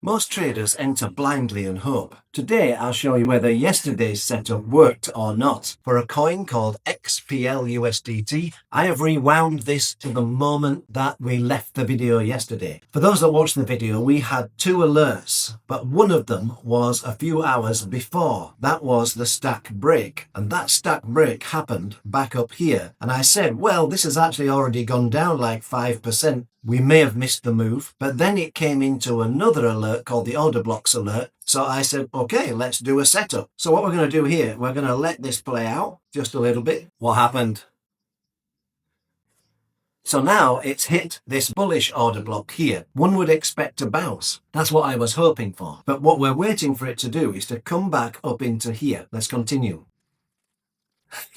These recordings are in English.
Most traders enter blindly and hope. Today I'll show you whether yesterday's setup worked or not. For a coin called XPL USDT, I have rewound this to the moment that we left the video yesterday. For those that watched the video, we had two alerts, but one of them was a few hours before. That was the stack break, and that stack break happened back up here. And I said, well, this has actually already gone down like 5%. We may have missed the move, but then it came into another alert called the order blocks alert. So I said, okay, let's do a setup. So what we're going to do here, we're going to let this play out just a little bit. What happened? So now it's hit this bullish order block here. One would expect a bounce. That's what I was hoping for. But what we're waiting for it to do is to come back up into here. Let's continue.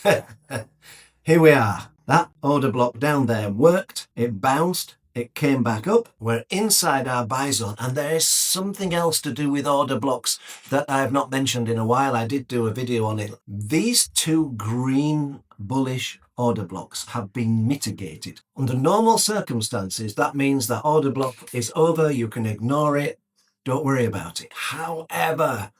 Here we are. That order block down there worked. It bounced. It came back up. We're inside our buy zone, and there is something else to do with order blocks that I have not mentioned in a while. I did do a video on it. These two green bullish order blocks have been mitigated. Under normal circumstances, that means that order block is over. You can ignore it. Don't worry about it. However,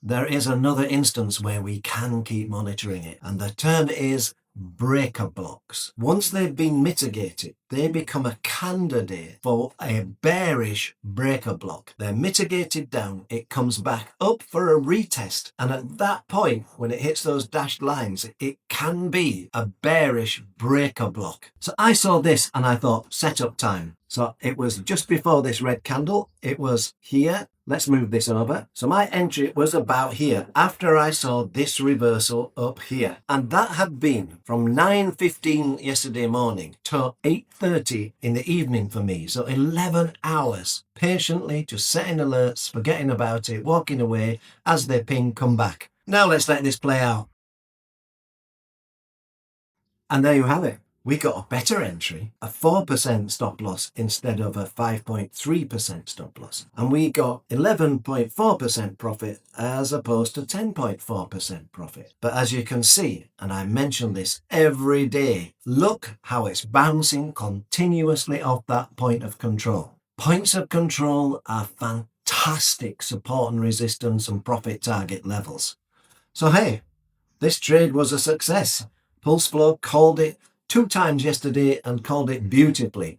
there is another instance where we can keep monitoring it, and the term is breaker blocks. Once they've been mitigated, they become a candidate for a bearish breaker block. They're mitigated down, it comes back up for a retest, and at that point, when it hits those dashed lines, it can be a bearish breaker block. So I saw this and I thought, setup time. So it was just before this red candle. It was here. Let's move this over. So my entry was about here after I saw this reversal up here. And that had been from 9:15 yesterday morning to 8:30 in the evening for me. So 11 hours patiently just setting alerts, forgetting about it, walking away as they ping, come back. Now let's let this play out. And there you have it. We got a better entry, a 4% stop loss instead of a 5.3% stop loss. And we got 11.4% profit as opposed to 10.4% profit. But as you can see, and I mention this every day, look how it's bouncing continuously off that point of control. Points of control are fantastic support and resistance and profit target levels. So hey, this trade was a success. PulseFlow called it 2 times yesterday and called it beautifully.